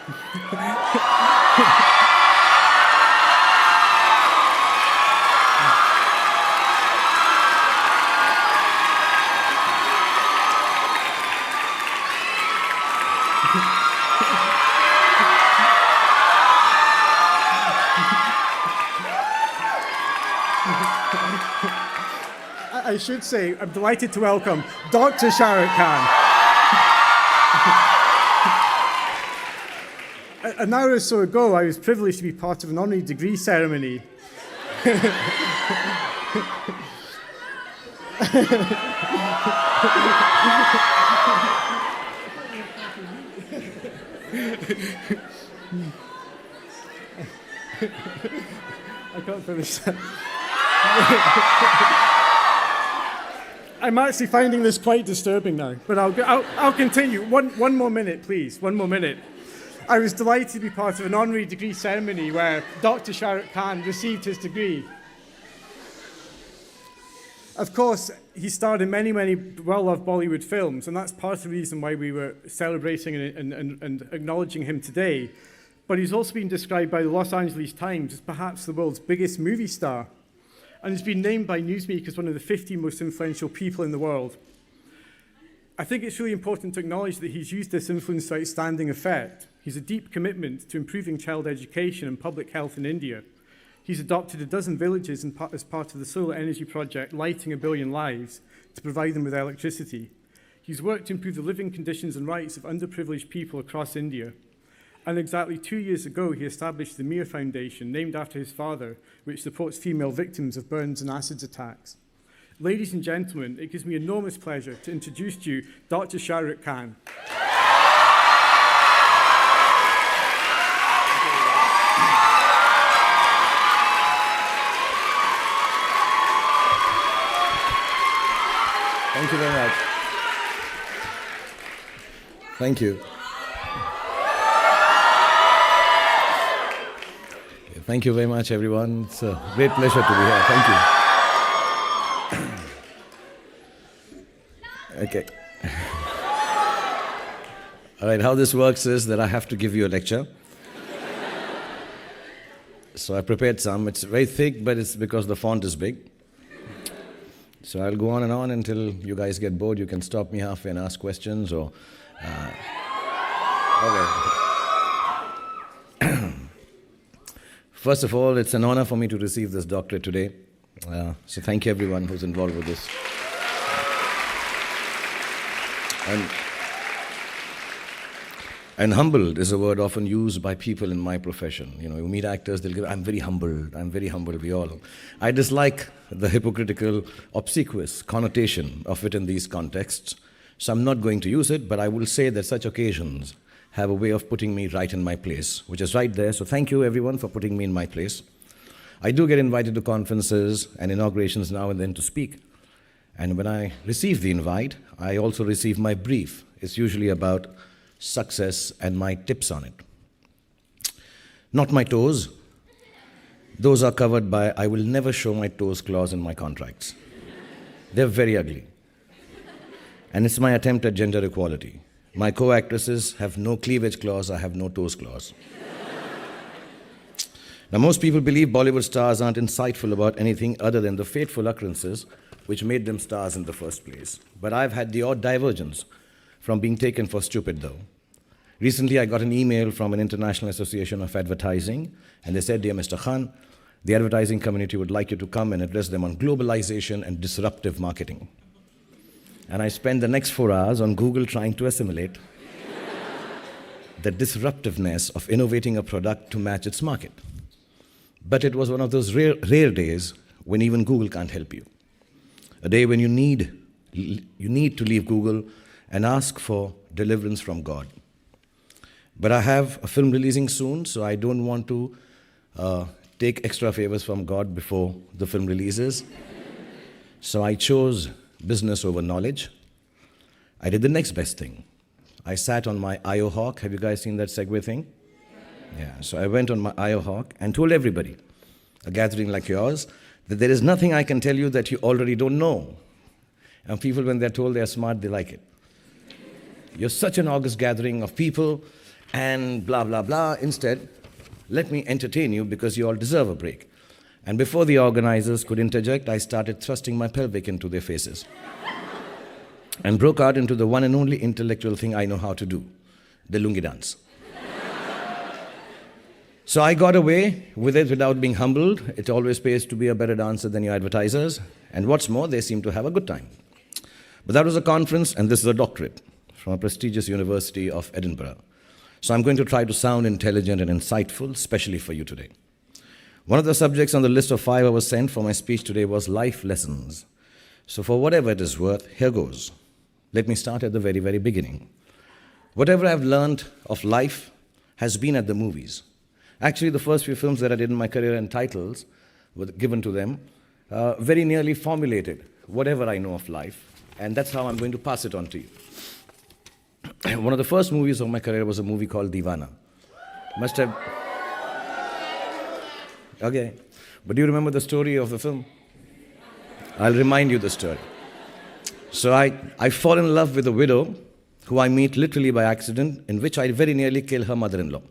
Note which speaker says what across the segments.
Speaker 1: I should say, I'm delighted to welcome Dr. Shahrukh Khan. An hour or so ago, I was privileged to be part of an honorary degree ceremony. I can't finish that. I'm actually finding this quite disturbing now, but I'll continue. One more minute, please. One more minute. I was delighted to be part of an honorary degree ceremony where Dr. Shahrukh Khan received his degree. Of course, he starred in many, many well-loved Bollywood films, and that's part of the reason why we were celebrating and acknowledging him today. But he's also been described by the Los Angeles Times as perhaps the world's biggest movie star, and has been named by Newsweek as one of the 50 most influential people in the world. I think it's really important to acknowledge that he's used this influence to outstanding effect. He's a deep commitment to improving child education and public health in India. He's adopted a dozen villages as part of the solar energy project Lighting a Billion Lives to provide them with electricity. He's worked to improve the living conditions and rights of underprivileged people across India. And exactly 2 years ago, he established the Mir Foundation, named after his father, which supports female victims of burns and acid attacks. Ladies and gentlemen, it gives me enormous pleasure to introduce to you Dr. Shahrukh Khan.
Speaker 2: Thank you very much. Thank you. Thank you very much, everyone. It's a great pleasure to be here. Thank you. Okay. All right, how this works is that I have to give you a lecture. So I prepared some. It's very thick, but it's because the font is big. So I'll go on and on until you guys get bored. You can stop me halfway and ask questions or... Okay. First of all, it's an honor for me to receive this doctorate today. So thank you everyone who's involved with this. And humbled is a word often used by people in my profession. You know, you meet actors, they'll go, I'm very humbled, we all. I dislike the hypocritical, obsequious connotation of it in these contexts. So I'm not going to use it, but I will say that such occasions have a way of putting me right in my place, which is right there. So thank you everyone for putting me in my place. I do get invited to conferences and inaugurations now and then to speak. And when I receive the invite, I also receive my brief. It's usually about success and my tips on it. Not my toes. Those are covered by I will never show my toes clause in my contracts. They're very ugly. And it's my attempt at gender equality. My co-actresses have no cleavage clause, I have no toes clause. Now, most people believe Bollywood stars aren't insightful about anything other than the fateful occurrences which made them stars in the first place. But I've had the odd divergence from being taken for stupid, though. Recently, I got an email from an International Association of Advertising, and they said, Dear Mr. Khan, the advertising community would like you to come and address them on globalization and disruptive marketing. And I spent the next 4 hours on Google trying to assimilate the disruptiveness of innovating a product to match its market. But it was one of those rare days when even Google can't help you. A day when you need to leave Google and ask for deliverance from God. But I have a film releasing soon, so I don't want to take extra favors from God before the film releases. So I chose business over knowledge. I did the next best thing. I sat on my IO Hawk. Have you guys seen that Segway thing? Yeah, so I went on my IO Hawk and told everybody, a gathering like yours, that there is nothing I can tell you that you already don't know. And people, when they're told they're smart, they like it. You're such an august gathering of people, and blah, blah, blah. Instead, let me entertain you because you all deserve a break. And before the organizers could interject, I started thrusting my pelvic into their faces and broke out into the one and only intellectual thing I know how to do, the lungi dance. So I got away with it without being humbled. It always pays to be a better dancer than your advertisers. And what's more, they seem to have a good time. But that was a conference, and this is a doctorate from a prestigious University of Edinburgh. So I'm going to try to sound intelligent and insightful, especially for you today. One of the subjects on the list of 5 I was sent for my speech today was life lessons. So for whatever it is worth, here goes. Let me start at the very, very beginning. Whatever I've learned of life has been at the movies. Actually, the first few films that I did in my career and titles were given to them very nearly formulated whatever I know of life. And that's how I'm going to pass it on to you. One of the first movies of my career was a movie called Deewana. Must have... Okay. But do you remember the story of the film? I'll remind you the story. So I fall in love with a widow who I meet literally by accident, in which I very nearly kill her mother-in-law.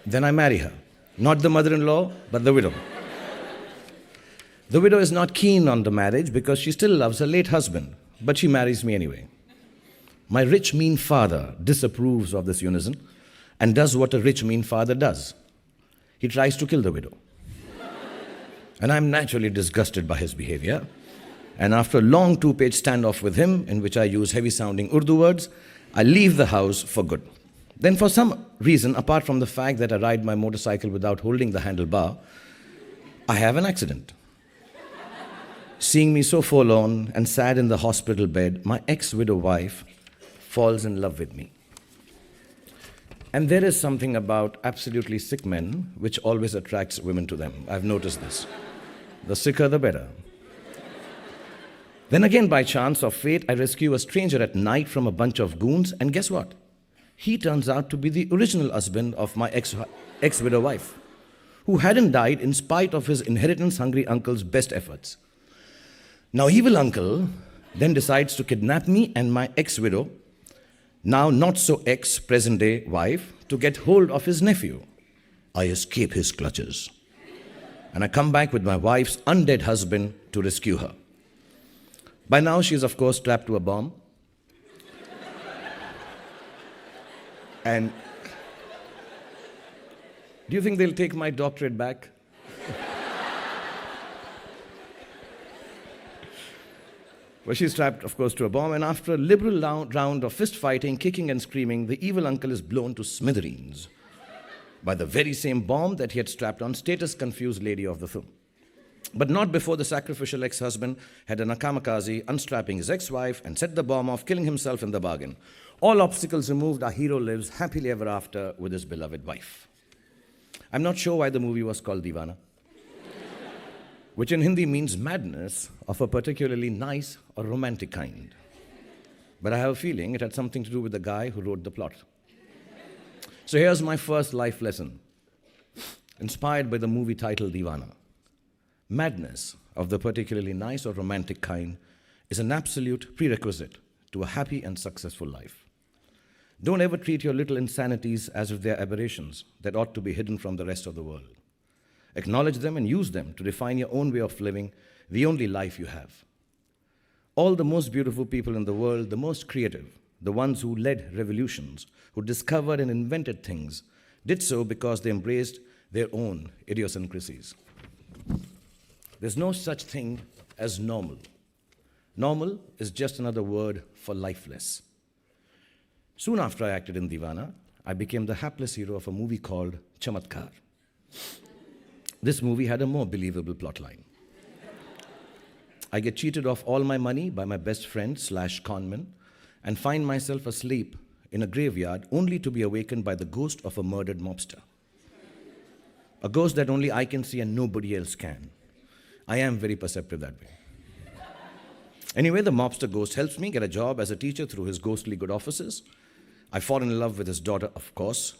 Speaker 2: Then I marry her. Not the mother-in-law, but the widow. The widow is not keen on the marriage because she still loves her late husband, but she marries me anyway. My rich, mean father disapproves of this unison and does what a rich, mean father does. He tries to kill the widow. And I'm naturally disgusted by his behavior. And after a long 2-page standoff with him, in which I use heavy-sounding Urdu words, I leave the house for good. Then for some reason, apart from the fact that I ride my motorcycle without holding the handlebar, I have an accident. Seeing me so forlorn and sad in the hospital bed, my ex-widow wife falls in love with me. And there is something about absolutely sick men which always attracts women to them. I've noticed this. The sicker, the better. Then again, by chance of fate, I rescue a stranger at night from a bunch of goons, and guess what? He turns out to be the original husband of my ex-widow wife, who hadn't died in spite of his inheritance-hungry uncle's best efforts. Now, evil uncle then decides to kidnap me and my ex-widow, now not so ex-present-day wife, to get hold of his nephew. I escape his clutches. And I come back with my wife's undead husband to rescue her. By now, she is, of course, strapped to a bomb. And do you think they'll take my doctorate back? Well, she's strapped, of course, to a bomb, and after a liberal round of fist fighting, kicking and screaming, the evil uncle is blown to smithereens by the very same bomb that he had strapped on status-confused lady of the film. But not before the sacrificial ex-husband had done a kamikaze, unstrapping his ex-wife and set the bomb off, killing himself in the bargain. All obstacles removed, our hero lives happily ever after with his beloved wife. I'm not sure why the movie was called Deewana, which in Hindi means madness of a particularly nice or romantic kind. But I have a feeling it had something to do with the guy who wrote the plot. So here's my first life lesson, inspired by the movie title Deewana. Madness of the particularly nice or romantic kind is an absolute prerequisite to a happy and successful life. Don't ever treat your little insanities as if they're aberrations that ought to be hidden from the rest of the world. Acknowledge them and use them to define your own way of living, the only life you have. All the most beautiful people in the world, the most creative, the ones who led revolutions, who discovered and invented things, did so because they embraced their own idiosyncrasies. There's no such thing as normal. Normal is just another word for lifeless. Soon after I acted in Deewana, I became the hapless hero of a movie called Chamatkar. This movie had a more believable plotline. I get cheated of all my money by my best friend / conman and find myself asleep in a graveyard only to be awakened by the ghost of a murdered mobster. A ghost that only I can see and nobody else can. I am very perceptive that way. Anyway, the mobster ghost helps me get a job as a teacher through his ghostly good offices. I fall in love with his daughter, of course,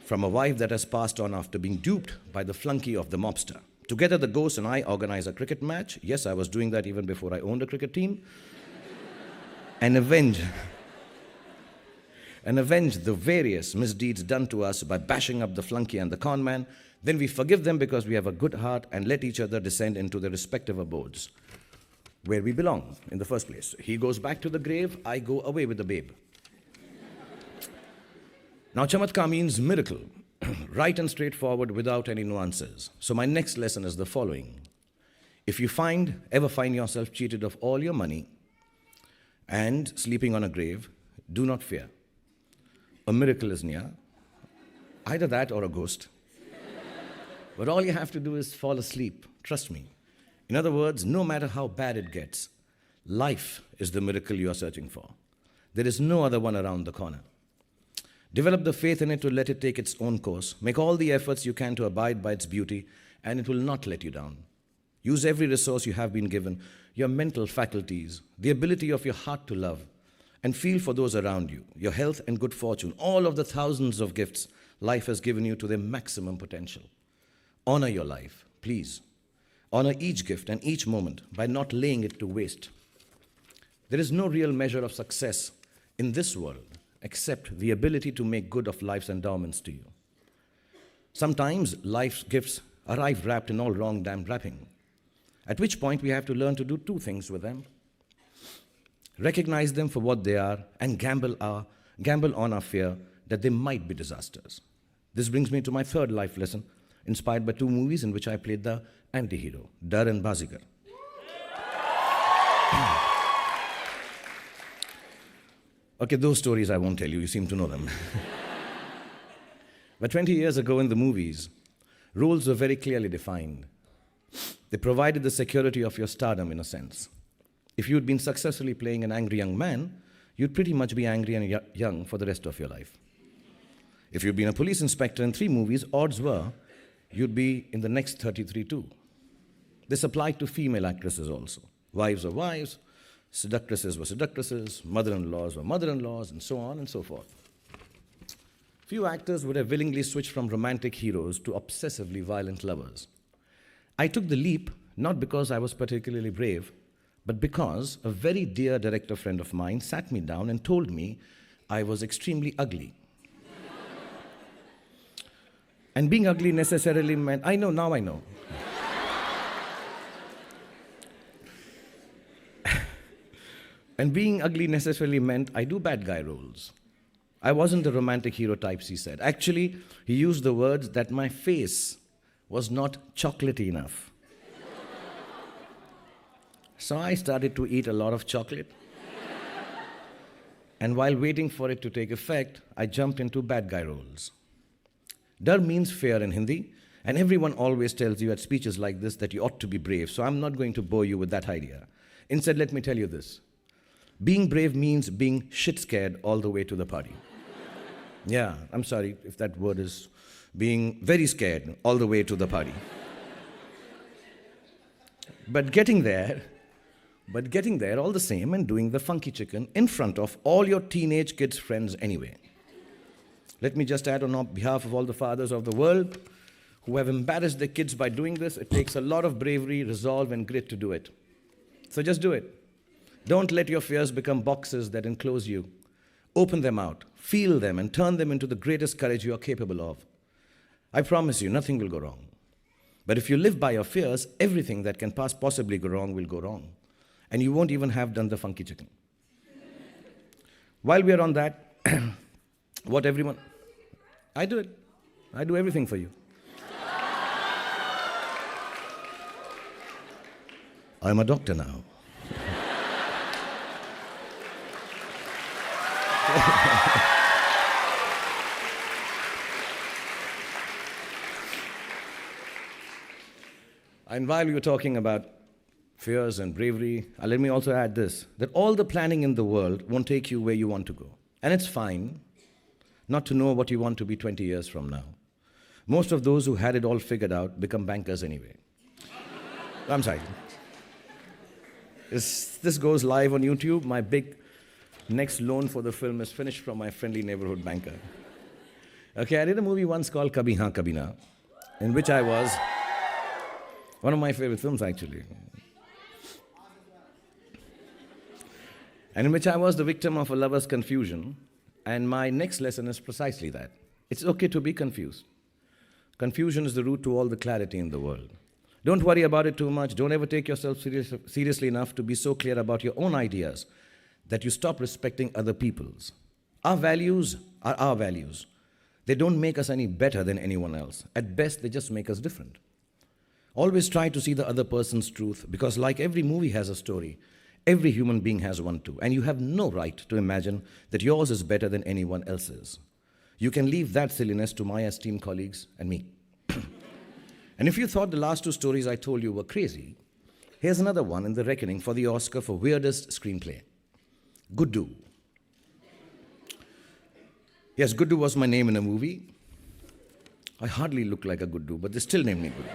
Speaker 2: from a wife that has passed on after being duped by the flunky of the mobster. Together, the ghost and I organize a cricket match. Yes, I was doing that even before I owned a cricket team. And avenge and avenge the various misdeeds done to us by bashing up the flunky and the con man, then we forgive them because we have a good heart and let each other descend into their respective abodes, where we belong in the first place. He goes back to the grave, I go away with the babe. Now, chamatkar means miracle, right and straightforward without any nuances. So my next lesson is the following. If you ever find yourself cheated of all your money and sleeping on a grave, do not fear. A miracle is near, either that or a ghost. But all you have to do is fall asleep, trust me. In other words, no matter how bad it gets, life is the miracle you are searching for. There is no other one around the corner. Develop the faith in it to let it take its own course. Make all the efforts you can to abide by its beauty, and it will not let you down. Use every resource you have been given, your mental faculties, the ability of your heart to love, and feel for those around you, your health and good fortune, all of the thousands of gifts life has given you to their maximum potential. Honor your life, please. Honor each gift and each moment by not laying it to waste. There is no real measure of success in this world except the ability to make good of life's endowments to you. Sometimes life's gifts arrive wrapped in all wrong damn wrapping, at which point we have to learn to do two things with them. Recognize them for what they are and gamble on our fear that they might be disasters. This brings me to my third life lesson, inspired by two movies in which I played the anti-hero, Dar and Bazigar. Okay, those stories I won't tell you seem to know them. But 20 years ago in the movies, roles were very clearly defined. They provided the security of your stardom in a sense. If you'd been successfully playing an angry young man, you'd pretty much be angry and young for the rest of your life. If you'd been a police inspector in 3 movies, odds were you'd be in the next 33 too. This applied to female actresses also. Wives were wives, seductresses were seductresses, mother-in-laws were mother-in-laws, and so on and so forth. Few actors would have willingly switched from romantic heroes to obsessively violent lovers. I took the leap not because I was particularly brave, but because a very dear director friend of mine sat me down and told me I was extremely ugly. And being ugly necessarily meant, I know. And being ugly necessarily meant I do bad guy roles. I wasn't the romantic hero types, he said. Actually, he used the words that my face was not chocolatey enough. So I started to eat a lot of chocolate. And while waiting for it to take effect, I jumped into bad guy roles. Dar means fear in Hindi, and everyone always tells you at speeches like this that you ought to be brave, so I'm not going to bore you with that idea. Instead, let me tell you this. Being brave means being shit scared all the way to the party. Yeah, I'm sorry if that word is being very scared all the way to the party. But getting there all the same and doing the funky chicken in front of all your teenage kids' friends anyway. Let me just add on behalf of all the fathers of the world who have embarrassed their kids by doing this, it takes a lot of bravery, resolve, and grit to do it. So just do it. Don't let your fears become boxes that enclose you. Open them out, feel them, and turn them into the greatest courage you are capable of. I promise you, nothing will go wrong. But if you live by your fears, everything that can possibly go wrong will go wrong. And you won't even have done the funky chicken. While we are on that, I do it. I do everything for you. I'm a doctor now. And while we were talking about fears and bravery, let me also add this, that all the planning in the world won't take you where you want to go. And it's fine not to know what you want to be 20 years from now. Most of those who had it all figured out become bankers anyway. I'm sorry. This goes live on YouTube. My big next loan for the film is finished from my friendly neighborhood banker. Okay, I did a movie once called Kabhi Haan Kabhi Na, in which I was one of my favorite films, actually. And in which I was the victim of a lover's confusion And my next lesson is precisely that. It's okay to be confused. Confusion is the root to all the clarity in the world. Don't worry about it too much. Don't ever take yourself seriously enough to be so clear about your own ideas that you stop respecting other people's. Our values are our values. They don't make us any better than anyone else. At best, they just make us different. Always try to see the other person's truth, because like every movie has a story, every human being has one too, and you have no right to imagine that yours is better than anyone else's. You can leave that silliness to my esteemed colleagues and me. And if you thought the last two stories I told you were crazy, here's another one in the reckoning for the Oscar for Weirdest Screenplay. Guddu. Yes, Guddu was my name in a movie. I hardly look like a Guddu, but they still named me Guddu.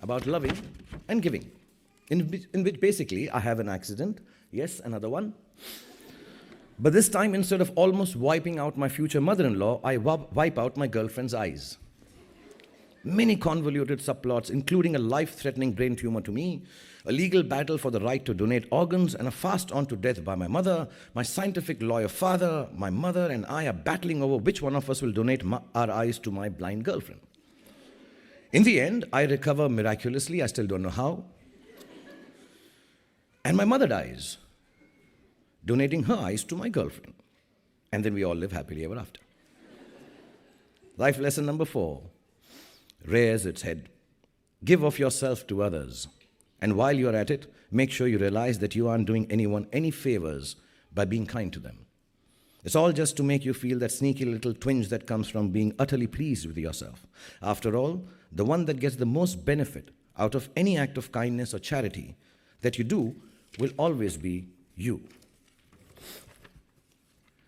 Speaker 2: About loving and giving, in which basically I have an accident, yes, another one. But this time, instead of almost wiping out my future mother-in-law, I wipe out my girlfriend's eyes. Many convoluted subplots, including a life-threatening brain tumor to me, a legal battle for the right to donate organs, and a fast on to death by my mother, my scientific lawyer father, my mother and I are battling over which one of us will donate our eyes to my blind girlfriend. In the end, I recover miraculously, I still don't know how. And my mother dies, donating her eyes to my girlfriend. And then we all live happily ever after. Life lesson number 4, rears its head. Give of yourself to others. And while you're at it, make sure you realize that you aren't doing anyone any favors by being kind to them. It's all just to make you feel that sneaky little twinge that comes from being utterly pleased with yourself. After all, the one that gets the most benefit out of any act of kindness or charity that you do will always be you.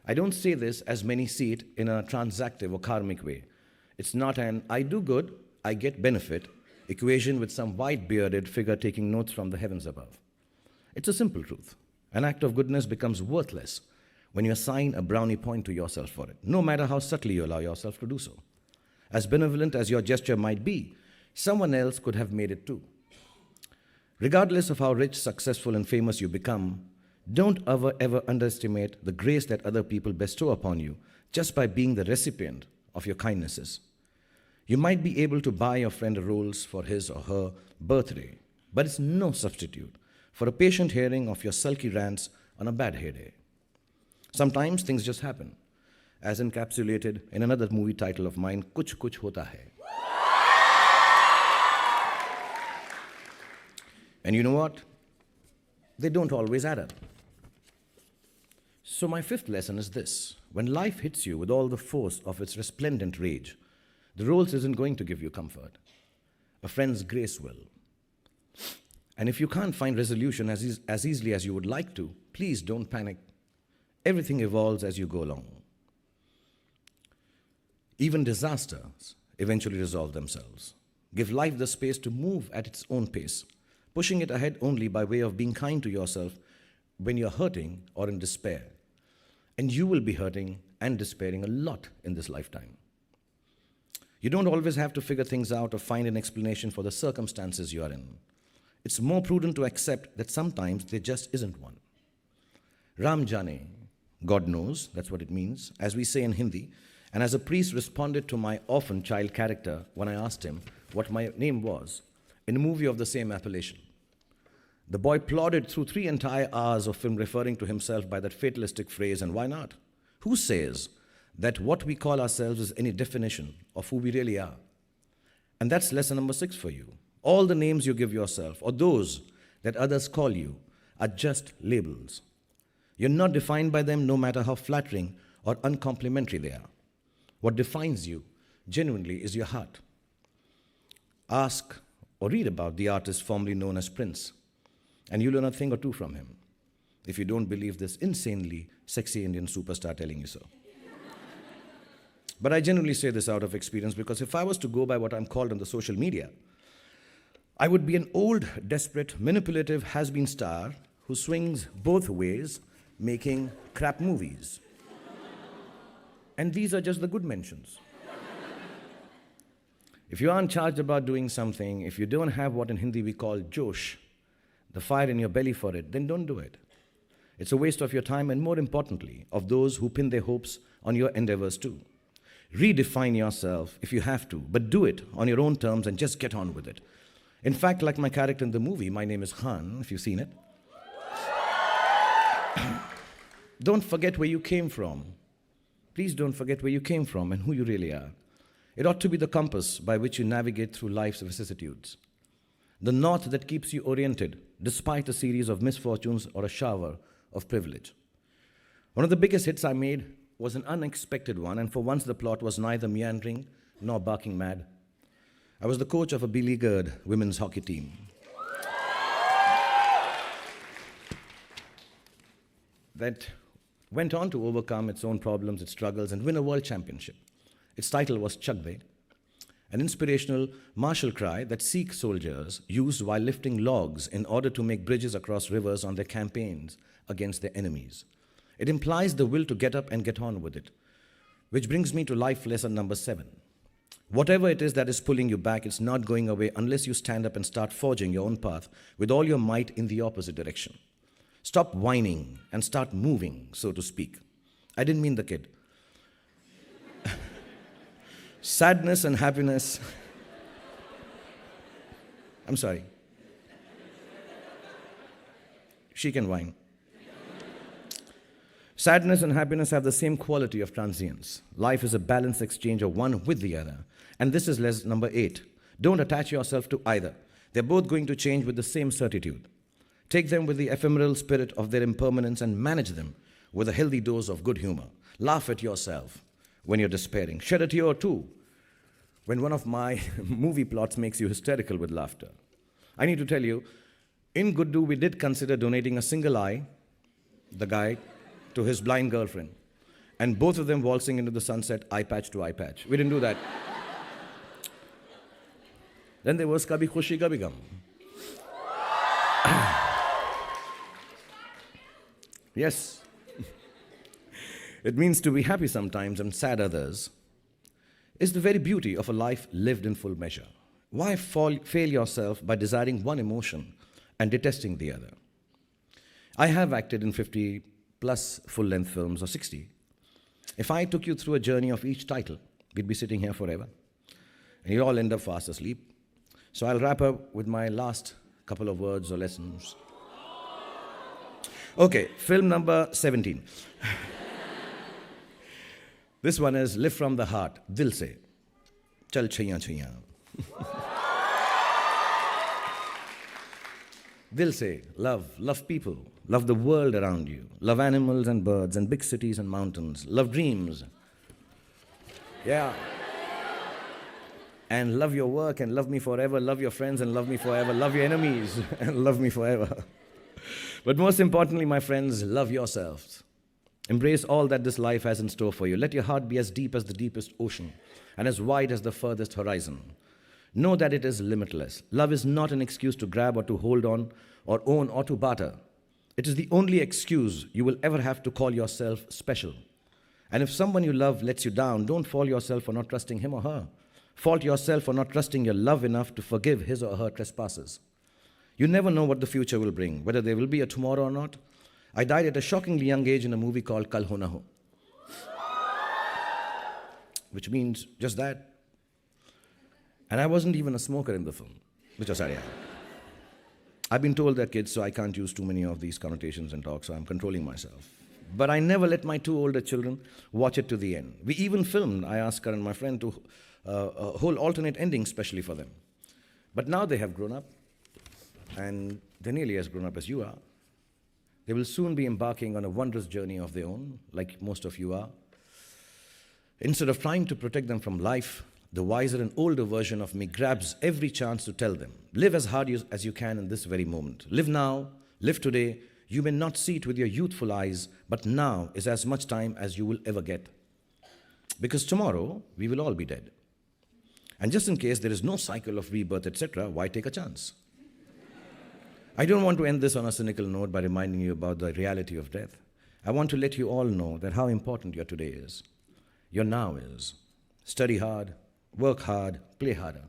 Speaker 2: I don't say this as many see it in a transactive or karmic way. It's not an I do good, I get benefit equation with some white-bearded figure taking notes from the heavens above. It's a simple truth. An act of goodness becomes worthless when you assign a brownie point to yourself for it, no matter how subtly you allow yourself to do so. As benevolent as your gesture might be, someone else could have made it too. Regardless of how rich, successful, and famous you become, don't ever underestimate the grace that other people bestow upon you just by being the recipient of your kindnesses. You might be able to buy your friend a rose for his or her birthday, but it's no substitute for a patient hearing of your sulky rants on a bad hair day. Sometimes things just happen, as encapsulated in another movie title of mine, Kuch Kuch Hota Hai. And you know what? They don't always add up. So my 5th lesson is this. When life hits you with all the force of its resplendent rage, the rose isn't going to give you comfort. A friend's grace will. And if you can't find resolution as easily as you would like to, please don't panic. Everything evolves as you go along. Even disasters eventually resolve themselves. Give life the space to move at its own pace, pushing it ahead only by way of being kind to yourself when you're hurting or in despair. And you will be hurting and despairing a lot in this lifetime. You don't always have to figure things out or find an explanation for the circumstances you are in. It's more prudent to accept that sometimes there just isn't one. Ram Jane, God knows, that's what it means, as we say in Hindi, and as a priest responded to my orphan child character when I asked him what my name was in a movie of the same appellation. The boy plodded through 3 entire hours of film referring to himself by that fatalistic phrase, and why not? Who says that what we call ourselves is any definition of who we really are? And that's lesson number 6 for you. All the names you give yourself, or those that others call you, are just labels. You're not defined by them, no matter how flattering or uncomplimentary they are. What defines you genuinely is your heart. Ask or read about the artist formerly known as Prince, and you'll learn a thing or two from him, if you don't believe this insanely sexy Indian superstar telling you so. But I genuinely say this out of experience, because if I was to go by what I'm called on the social media, I would be an old, desperate, manipulative has-been star who swings both ways, making crap movies. And these are just the good mentions. If you aren't charged about doing something, if you don't have what in Hindi we call josh, the fire in your belly for it, then don't do it. It's a waste of your time and, more importantly, of those who pin their hopes on your endeavors too. Redefine yourself if you have to, but do it on your own terms and just get on with it. In fact, like my character in the movie, my name is Khan, if you've seen it. Don't forget where you came from. Please don't forget where you came from and who you really are. It ought to be the compass by which you navigate through life's vicissitudes. The north that keeps you oriented despite a series of misfortunes or a shower of privilege. One of the biggest hits I made was an unexpected one, and for once the plot was neither meandering nor barking mad. I was the coach of a beleaguered women's hockey team. That went on to overcome its own problems, its struggles, and win a world championship. Its title was Chak De, an inspirational martial cry that Sikh soldiers used while lifting logs in order to make bridges across rivers on their campaigns against their enemies. It implies the will to get up and get on with it, which brings me to life lesson number 7. Whatever it is that is pulling you back, it's not going away unless you stand up and start forging your own path with all your might in the opposite direction. Stop whining and start moving, so to speak. I didn't mean the kid. Sadness and happiness. I'm sorry. She can whine. Sadness and happiness have the same quality of transience. Life is a balanced exchange of one with the other. And this is lesson number 8. Don't attach yourself to either. They're both going to change with the same certitude. Take them with the ephemeral spirit of their impermanence and manage them with a healthy dose of good humor. Laugh at yourself when you're despairing. Shed a tear or two when one of my movie plots makes you hysterical with laughter. I need to tell you, in Good Do, we did consider donating a single eye, the guy, to his blind girlfriend, and both of them waltzing into the sunset, eye patch to eye patch. We didn't do that. Then there was Kabhi Khushi Kabhi Gum. Yes. It means to be happy sometimes and sad others is the very beauty of a life lived in full measure. Why fail yourself by desiring one emotion and detesting the other? I have acted in 50 plus full-length films, or 60. If I took you through a journey of each title, we'd be sitting here forever. And you'll all end up fast asleep. So I'll wrap up with my last couple of words or lessons. Okay, film number 17. This one is Live from the Heart, Dil Se. Chal chaiyan chaiyan. Dil Se, love people, love the world around you, love animals and birds and big cities and mountains, love dreams. Yeah. And love your work and love me forever, love your friends and love me forever, love your enemies and love me forever. But most importantly, my friends, love yourselves. Embrace all that this life has in store for you. Let your heart be as deep as the deepest ocean and as wide as the furthest horizon. Know that it is limitless. Love is not an excuse to grab or to hold on or own or to barter. It is the only excuse you will ever have to call yourself special. And if someone you love lets you down, don't fault yourself for not trusting him or her. Fault yourself for not trusting your love enough to forgive his or her trespasses. You never know what the future will bring, whether there will be a tomorrow or not. I died at a shockingly young age in a movie called Kal Ho Na Ho, which means just that. And I wasn't even a smoker in the film, which was sorry. I've been told they're kids, so I can't use too many of these connotations and talk, so I'm controlling myself. But I never let my 2 older children watch it to the end. We even filmed, I asked her and my friend to a whole alternate ending specially for them. But now they have grown up, and they're nearly as grown up as you are. They will soon be embarking on a wondrous journey of their own, like most of you are. Instead of trying to protect them from life, the wiser and older version of me grabs every chance to tell them, live as hard as you can in this very moment. Live now, live today. You may not see it with your youthful eyes, but now is as much time as you will ever get. Because tomorrow, we will all be dead. And just in case there is no cycle of rebirth, etc., why take a chance? I don't want to end this on a cynical note by reminding you about the reality of death. I want to let you all know that how important your today is. Your now is. Study hard, work hard, play harder.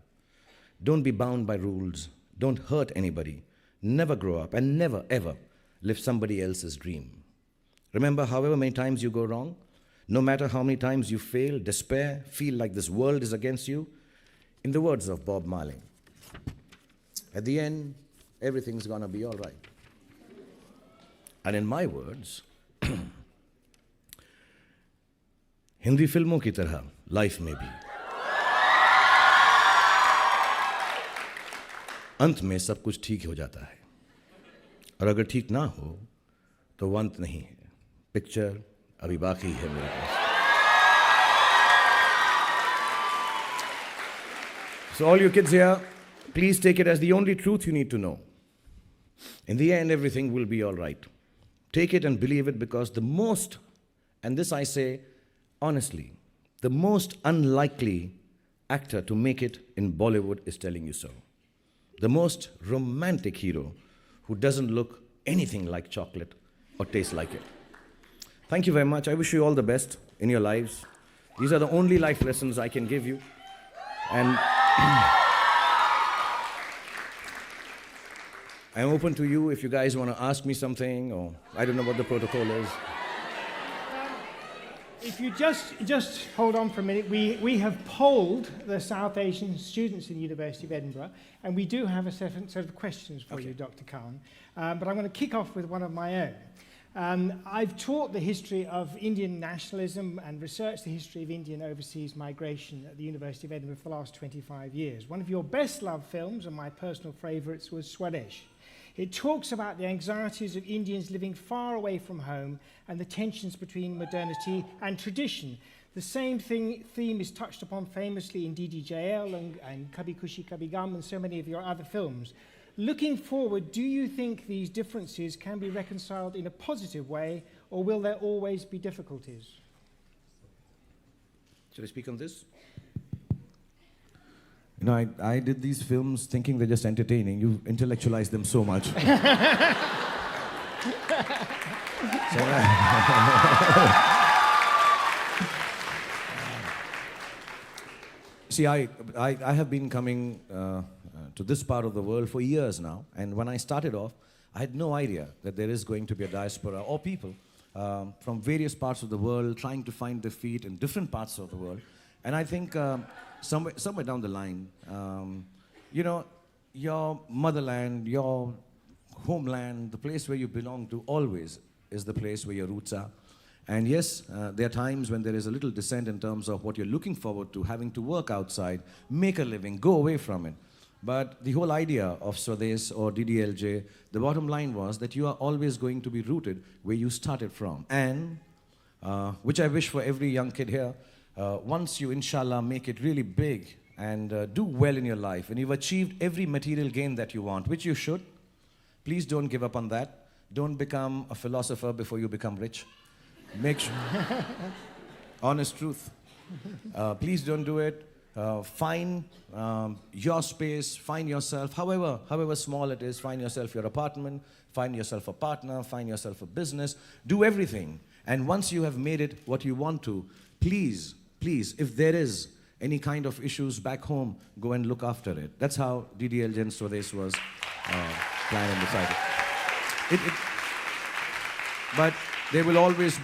Speaker 2: Don't be bound by rules. Don't hurt anybody. Never grow up and never, ever live somebody else's dream. Remember, however many times you go wrong, no matter how many times you fail, despair, feel like this world is against you, in the words of Bob Marley, at the end, everything's gonna be all right. And in my words, Hindi फिल्मों की तरह life में भी अंत में सब कुछ ठीक हो जाता है, और अगर ठीक ना हो तो वो अंत नहीं है, पिक्चर अभी बाकी है मेरे पास. So all you kids here, please take it as the only truth you need to know. In the end, everything will be all right. Take it and believe it, because the most, and this I say honestly, the most unlikely actor to make it in Bollywood is telling you so. The most romantic hero who doesn't look anything like chocolate or taste like it. Thank you very much. I wish you all the best in your lives. These are the only life lessons I can give you. And I'm open to you if you guys want to ask me something, or I don't know what the protocol is.
Speaker 3: If you just hold on for a minute, we have polled the South Asian students in the University of Edinburgh, and we do have a set of questions for you, Dr. Khan. But I'm going to kick off with one of my own. I've taught the history of Indian nationalism and researched the history of Indian overseas migration at the University of Edinburgh for the last 25 years. One of your best-loved films, and my personal favourites, was Swadesh. It talks about the anxieties of Indians living far away from home and the tensions between modernity and tradition. The same theme is touched upon famously in DDJL and Kabhi Khushi Kabhi Gum and so many of your other films. Looking forward, do you think these differences can be reconciled in a positive way, or will there always be difficulties?
Speaker 2: Should I speak on this?
Speaker 4: You know, I did these films thinking they're just entertaining. You intellectualize them so much. See, I have been coming to this part of the world for years now, and when I started off, I had no idea that there is going to be a diaspora or people from various parts of the world trying to find their feet in different parts of the world. And I think somewhere down the line, you know, your motherland, your homeland, the place where you belong to always is the place where your roots are. And yes, there are times when there is a little dissent in terms of what you're looking forward to, having to work outside, make a living, go away from it. But the whole idea of Swadesh or DDLJ, the bottom line was that you are always going to be rooted where you started from. And, which I wish for every young kid here, once you, inshallah, make it really big and do well in your life, and you've achieved every material gain that you want, which you should, please don't give up on that. Don't become a philosopher before you become rich. Make sure. Honest truth. Please don't do it. Find your space, find yourself, however small it is, find yourself your apartment, find yourself a partner, find yourself a business, do everything. And once you have made it what you want to, please, if there is any kind of issues back home, go and look after it. That's how DDLJ and Swadesh was planned and decided. But there will always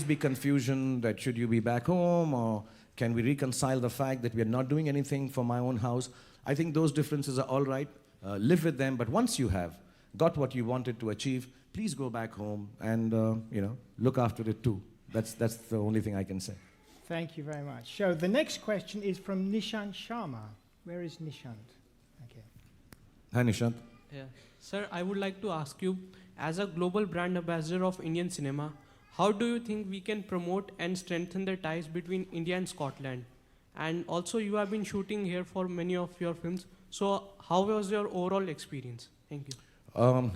Speaker 4: be confusion that should you be back home, or can we reconcile the fact that we are not doing anything for my own house? I think those differences are all right. Live with them. But once you have got what you wanted to achieve, please go back home and look after it too. That's the only thing I can say.
Speaker 3: Thank you very much. So the next question is from Nishant Sharma. Where is Nishant? Okay.
Speaker 4: Hi, Nishant.
Speaker 5: Yeah. Sir, I would like to ask you, as a global brand ambassador of Indian cinema, how do you think we can promote and strengthen the ties between India and Scotland? And also, you have been shooting here for many of your films. So how was your overall experience? Thank you.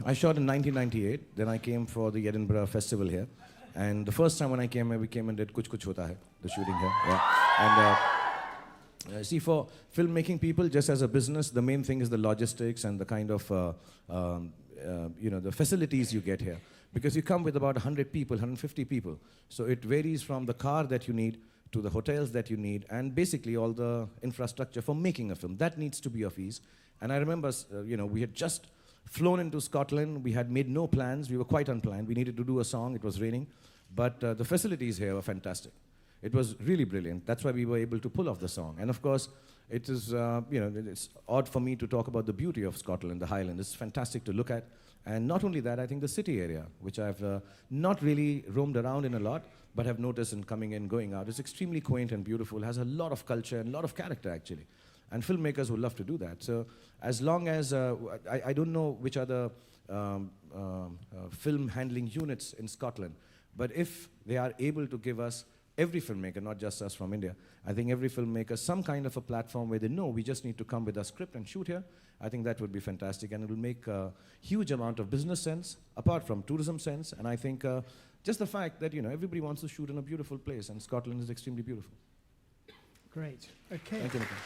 Speaker 2: I shot in 1998. Then I came for the Edinburgh Festival here. And the first time when I came here, we came and did Kuch Kuch Hota Hai, the shooting here. Yeah. And see, for filmmaking people, just as a business, the main thing is the logistics and the kind of, the facilities you get here. Because you come with about 100 people, 150 people. So it varies from the car that you need to the hotels that you need, and basically all the infrastructure for making a film. That needs to be of ease. And I remember, we had just
Speaker 4: flown into Scotland. We had made no plans. We were quite unplanned. We needed to do a song. It was raining. But the facilities here were fantastic. It was really brilliant. That's why we were able to pull off the song. And of course, it is, it's odd for me to talk about the beauty of Scotland, the Highlands. It's fantastic to look at. And not only that, I think the city area, which I've not really roamed around in a lot, but have noticed in coming in, going out, is extremely quaint and beautiful, has a lot of culture and a lot of character, actually. And filmmakers would love to do that. So as long as, I don't know which other film handling units in Scotland, but if they are able to give us, every filmmaker, not just us from India, I think every filmmaker, some kind of a platform where they know we just need to come with a script and shoot here, I think that would be fantastic, and it will make a huge amount of business sense, apart from tourism sense, and I think just the fact that, everybody wants to shoot in a beautiful place, and Scotland is extremely beautiful.
Speaker 3: Great. Okay.
Speaker 4: Thank you, Nikhil.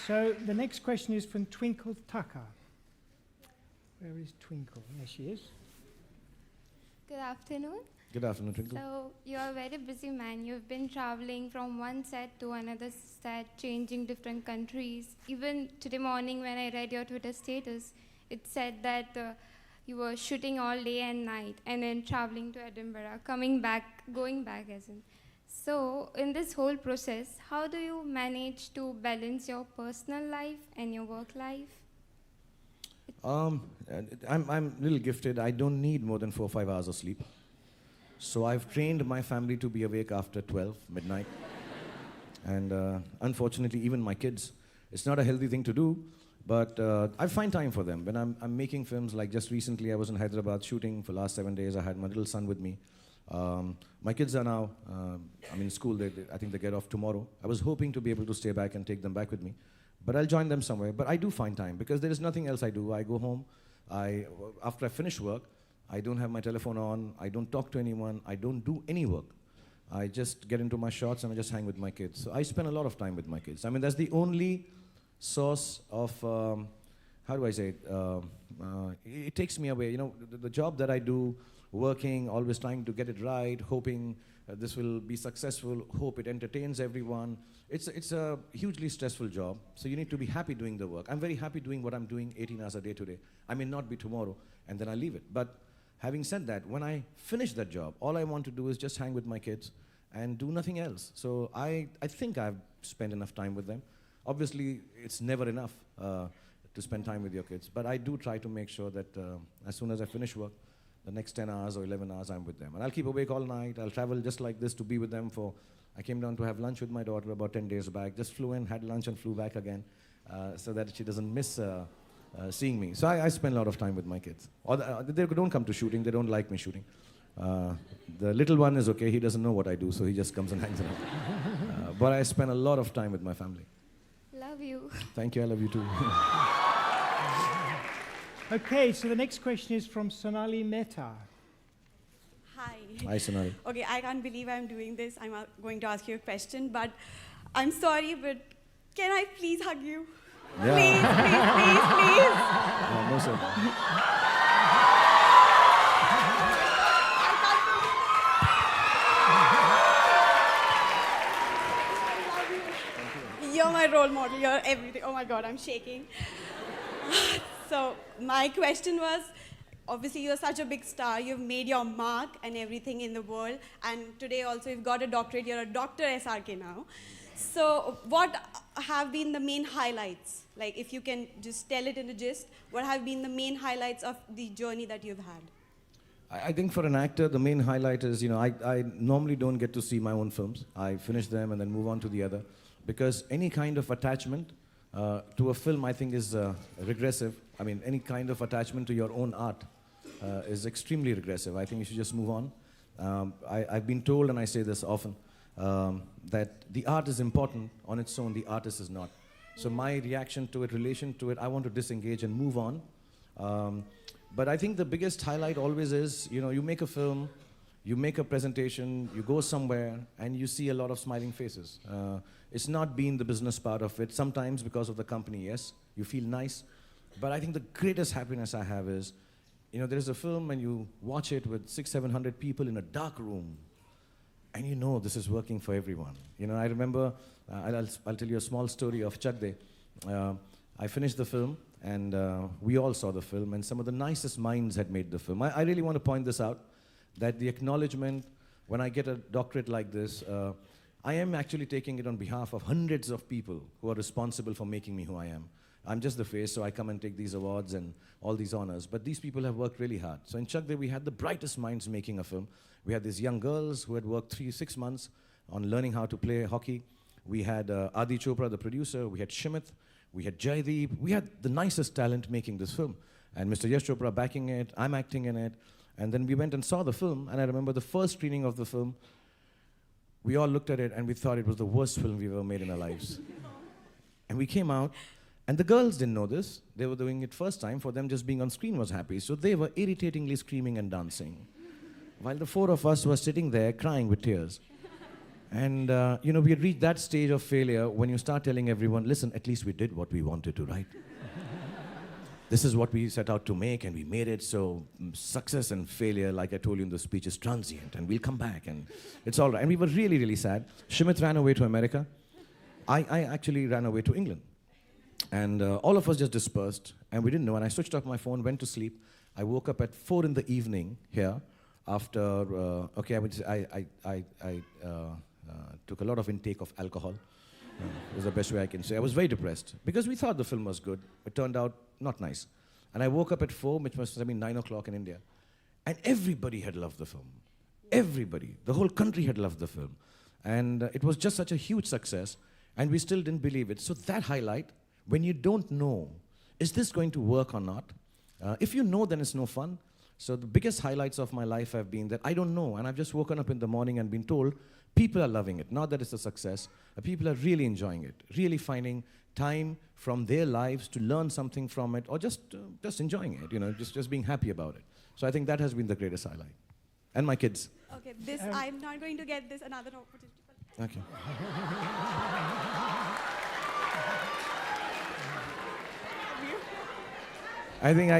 Speaker 3: So the next question is from Twinkle Tucker. Where is Twinkle? There she is.
Speaker 6: Good afternoon.
Speaker 4: Good afternoon, Twinkle.
Speaker 6: So you are a very busy man. You've been traveling from one set to another set, changing different countries. Even today morning when I read your Twitter status, it said that you were shooting all day and night and then traveling to Edinburgh, going back as in. So in this whole process, how do you manage to balance your personal life and your work life?
Speaker 4: I'm a little gifted. I don't need more than 4 or 5 hours of sleep. So I've trained my family to be awake after 12, midnight. And unfortunately, even my kids. It's not a healthy thing to do, but I find time for them. When I'm making films, like just recently I was in Hyderabad shooting for the last 7 days. I had my little son with me. My kids are now, I'm in school. I think they get off tomorrow. I was hoping to be able to stay back and take them back with me. But I'll join them somewhere. But I do find time because there is nothing else I do. I go home. After I finish work, I don't have my telephone on. I don't talk to anyone. I don't do any work. I just get into my shots and I just hang with my kids. So I spend a lot of time with my kids. I mean, that's the only source of, how do I say it? It takes me away. The job that I do, working, always trying to get it right, hoping this will be successful, hope it entertains everyone. It's a hugely stressful job, so you need to be happy doing the work. I'm very happy doing what I'm doing 18 hours a day today. I may not be tomorrow, and then I leave it. But having said that, when I finish that job, all I want to do is just hang with my kids and do nothing else. So I think I've spent enough time with them. Obviously, it's never enough to spend time with your kids, but I do try to make sure that as soon as I finish work, the next 10 hours or 11 hours I'm with them. And I'll keep awake all night. I'll travel just like this to be with them I came down to have lunch with my daughter about 10 days back. Just flew in, had lunch and flew back again so that she doesn't miss seeing me. So I spend a lot of time with my kids. They don't come to shooting. They don't like me shooting. The little one is okay. He doesn't know what I do, so he just comes and hangs around. But I spend a lot of time with my family.
Speaker 6: Love you.
Speaker 4: Thank you. I love you too.
Speaker 3: Okay, so the next question is from Sonali Mehta.
Speaker 7: Hi.
Speaker 4: Hi, Sonali.
Speaker 7: Okay, I can't believe I'm doing this. I'm going to ask you a question, but I'm sorry, but can I please hug you?
Speaker 4: Yeah.
Speaker 7: Please.
Speaker 4: No, sir.
Speaker 7: You're my role model. You're everything. Oh my God, I'm shaking. So my question was, obviously you're such a big star, you've made your mark and everything in the world, and today also you've got a doctorate, you're a Dr. SRK now. So what have been the main highlights? Like if you can just tell it in a gist, what have been the main highlights of the journey that you've had?
Speaker 4: I think for an actor, the main highlight is, I normally don't get to see my own films. I finish them and then move on to the other, because any kind of attachment to a film, I think, is regressive. I mean, any kind of attachment to your own art is extremely regressive. I think you should just move on. I've been told, and I say this often, that the art is important on its own, the artist is not. So my reaction to it, relation to it, I want to disengage and move on. But I think the biggest highlight always is, you make a film, you make a presentation, you go somewhere, and you see a lot of smiling faces. It's not been the business part of it. Sometimes because of the company, yes, you feel nice. But I think the greatest happiness I have is, there's a film and you watch it with 600-700 people in a dark room, and this is working for everyone. I remember, I'll tell you a small story of Chak De. I finished the film, and we all saw the film, and some of the nicest minds had made the film. I really want to point this out, that the acknowledgement, when I get a doctorate like this, I am actually taking it on behalf of hundreds of people who are responsible for making me who I am. I'm just the face, so I come and take these awards and all these honors. But these people have worked really hard. So in Chak De, we had the brightest minds making a film. We had these young girls who had worked 6 months on learning how to play hockey. We had Adi Chopra, the producer. We had Shimit. We had Jaideep. We had the nicest talent making this film. And Mr. Yash Chopra backing it. I'm acting in it. And then we went and saw the film. And I remember the first screening of the film, we all looked at it and we thought it was the worst film we've ever made in our lives. And we came out. And the girls didn't know this. They were doing it first time. For them, just being on screen was happy. So they were irritatingly screaming and dancing, while the 4 of us were sitting there crying with tears. And, you know, we had reached that stage of failure when you start telling everyone, listen, at least we did what we wanted to, right? This is what we set out to make, and we made it. So success and failure, like I told you in the speech, is transient, and we'll come back, and it's all right. And we were really, really sad. Shimit ran away to America. I actually ran away to England. And all of us just dispersed, and we didn't know. And I switched off my phone, went to sleep. I woke up at 4 in the evening here after, okay, I took a lot of intake of alcohol. Is the best way I can say. I was very depressed because we thought the film was good. It turned out not nice. And I woke up at 4, which must have been 9 o'clock in India. And everybody had loved the film. Everybody. The whole country had loved the film. And it was just such a huge success. And we still didn't believe it. So that highlight, when you don't know, is this going to work or not? If you know, then it's no fun. So the biggest highlights of my life have been that I don't know, and I've just woken up in the morning and been told people are loving it. Not that it's a success. People are really enjoying it, really finding time from their lives to learn something from it, or just enjoying it, you know, just being happy about it. So I think that has been the greatest highlight. And my kids.
Speaker 7: Okay, this I'm not going to get this another opportunity.
Speaker 4: Okay. I think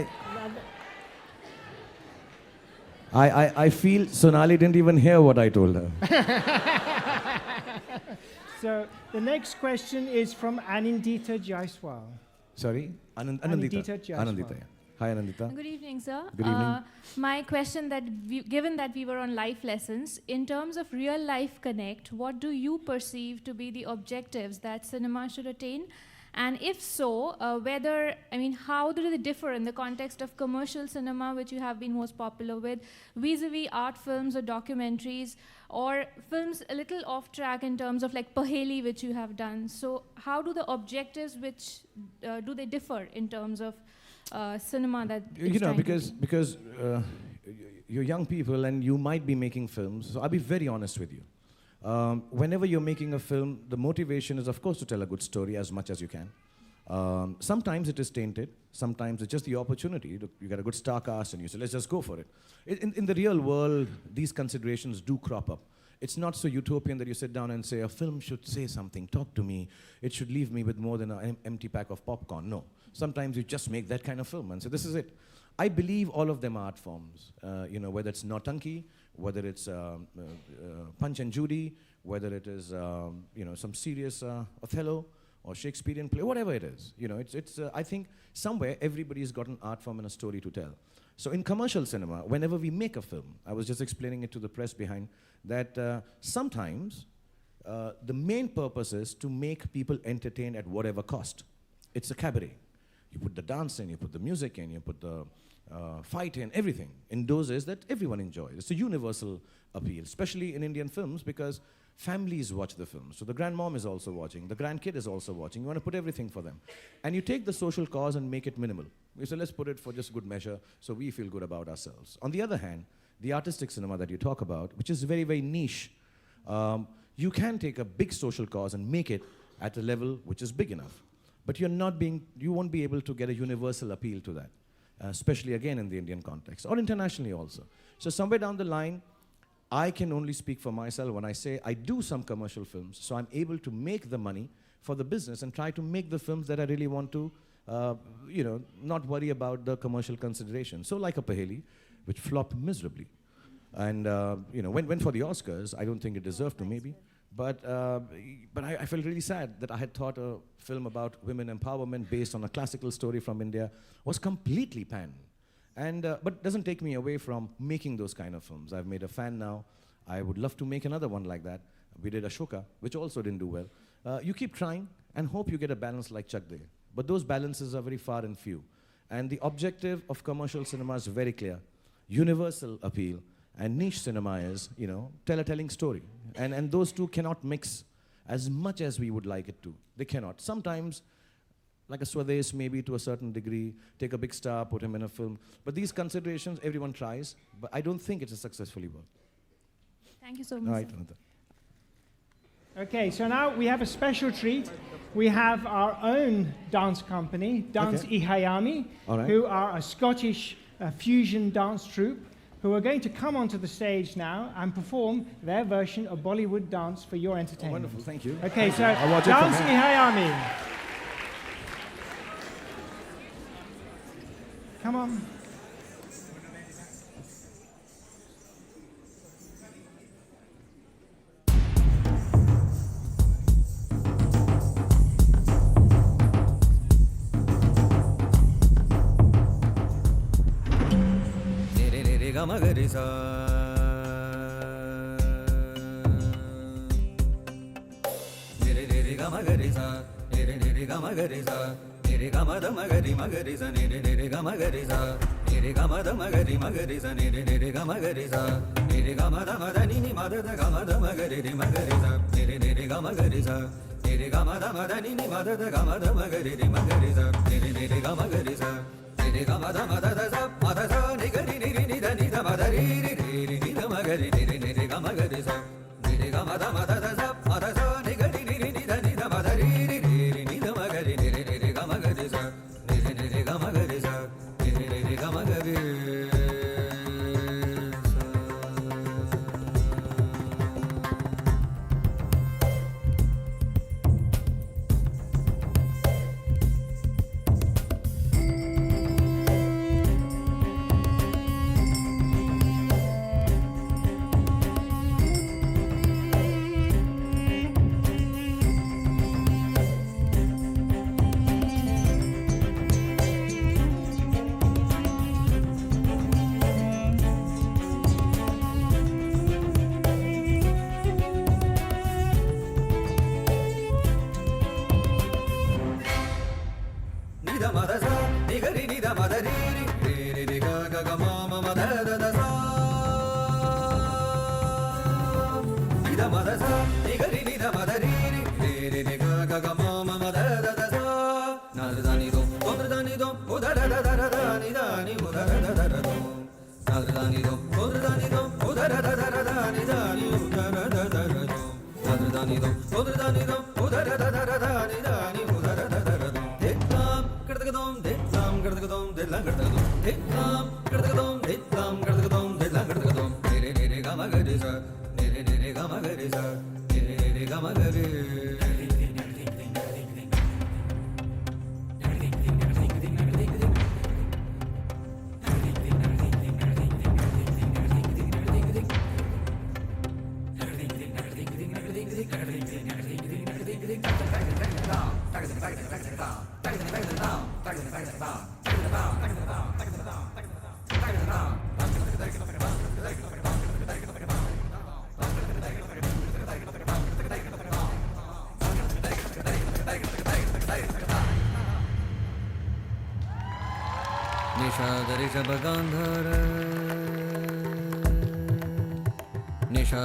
Speaker 4: I feel Sonali didn't even hear what I told her.
Speaker 3: So the next question is from Anindita Jaiswal.
Speaker 4: Sorry?
Speaker 3: Anindita Jaiswal.
Speaker 4: Anindita, yeah. Hi, Anindita.
Speaker 8: Good evening, sir.
Speaker 4: Good evening.
Speaker 8: My question given that we were on life lessons, in terms of real life connect, what do you perceive to be the objectives that cinema should attain? And if so, how do they differ in the context of commercial cinema, which you have been most popular with, vis-a-vis art films or documentaries, or films a little off track in terms of like Paheli, which you have done? So how do the objectives, do they differ in terms of cinema that
Speaker 4: you know, because you're young people and you might be making films, so I'll be very honest with you. Whenever you're making a film, the motivation is, of course, to tell a good story as much as you can. Sometimes it is tainted. Sometimes it's just the opportunity. You got a good star cast and you say, let's just go for it. In the real world, these considerations do crop up. It's not so utopian that you sit down and say, a film should say something, talk to me. It should leave me with more than an empty pack of popcorn. No. Sometimes you just make that kind of film and say, this is it. I believe all of them are art forms, you know, whether it's Nautanki, whether it's Punch and Judy, whether it is, you know, some serious Othello or Shakespearean play, whatever it is. You know, I think somewhere everybody's got an art form and a story to tell. So in commercial cinema, whenever we make a film, I was just explaining it to the press behind, that sometimes the main purpose is to make people entertained at whatever cost. It's a cabaret. You put the dance in, you put the music in, you put the fight in, everything in doses that everyone enjoys. It's a universal appeal, especially in Indian films, because families watch the film. So the grandmom is also watching, the grandkid is also watching. You want to put everything for them. And you take the social cause and make it minimal. You say, let's put it for just good measure so we feel good about ourselves. On the other hand, the artistic cinema that you talk about, which is very, very niche, you can take a big social cause and make it at a level which is big enough. But you won't be able to get a universal appeal to that, especially again in the Indian context, or internationally also. So somewhere down the line, I can only speak for myself when I say I do some commercial films, so I'm able to make the money for the business and try to make the films that I really want to, you know, not worry about the commercial consideration. So like a Paheli, which flopped miserably. And, you know, went for the Oscars. I don't think it deserved to maybe. But I felt really sad that I had thought a film about women empowerment based on a classical story from India was completely panned. But it doesn't take me away from making those kind of films. I've made a fan now. I would love to make another one like that. We did Ashoka, which also didn't do well. You keep trying and hope you get a balance like Chak De. But those balances are very far and few. And the objective of commercial cinema is very clear. Universal appeal. And niche cinema is, tell a telling story. And those two cannot mix as much as we would like it to. They cannot. Sometimes, like a Swades, maybe to a certain degree, take a big star, put him in a film. But these considerations, everyone tries. But I don't think it's a successfully worked.
Speaker 8: Thank you so much.
Speaker 4: All right,
Speaker 8: sir.
Speaker 4: Ananta.
Speaker 3: Okay, so now we have a special treat. We have our own dance company, Dance Ihayami,
Speaker 4: All right.
Speaker 3: who are a Scottish fusion dance troupe, who are going to come onto the stage now and perform their version of Bollywood dance for your
Speaker 4: Oh,
Speaker 3: entertainment.
Speaker 4: wonderful, thank you.
Speaker 3: Okay, so
Speaker 4: I'll watch it from
Speaker 3: Dance
Speaker 4: here.
Speaker 3: Ihayami. Come on.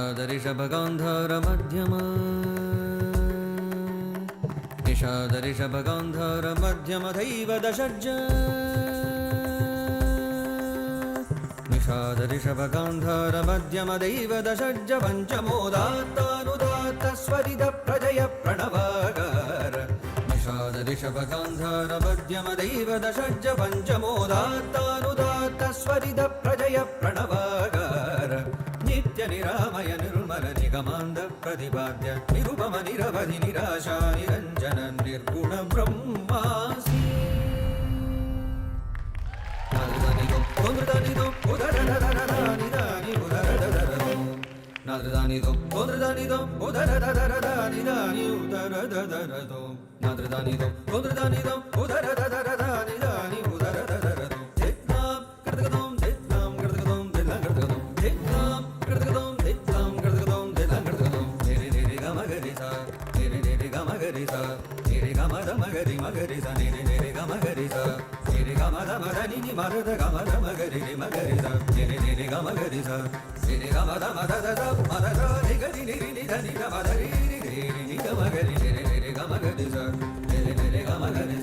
Speaker 9: Nishadarishabagandhara madhyama Nishadarishabagandhara madhyama dhaiva dashajja Nishadarishabagandhara madhyama dhaiva dashajja panchamodatta swarida prajaya pranavagara Nishadarishabagandhara madhyama dhaiva dashajja panchamodatta swarida prajaya pranavagara Nitya niramaya nirmala nigamanda pratibadya Nirupama niravadhi nirasha niranjana nirguna brahmasi Nadridanido, kondridanido, udaradadadadani dani udaradadadadam nadradanido odradanido udaradadaradani udaradadado nadradanido odradanido udaradadaradani udaradadado detnam gardagadom detnam gardagadom detnam gardagadom detnam gardagadom detnam gardagadom detnam gardagadom nere nere gamagarisa nere nere gamagarisa nere gamada magari magarisa nere nere gamagarisa nere gamada madani ni marada gamada magari magarisa nere nere gamagarisa nere gamada madada madada nigari niri nidani gamadari niri niri gamagari nere nere gamagarisa nere nere gamagarisa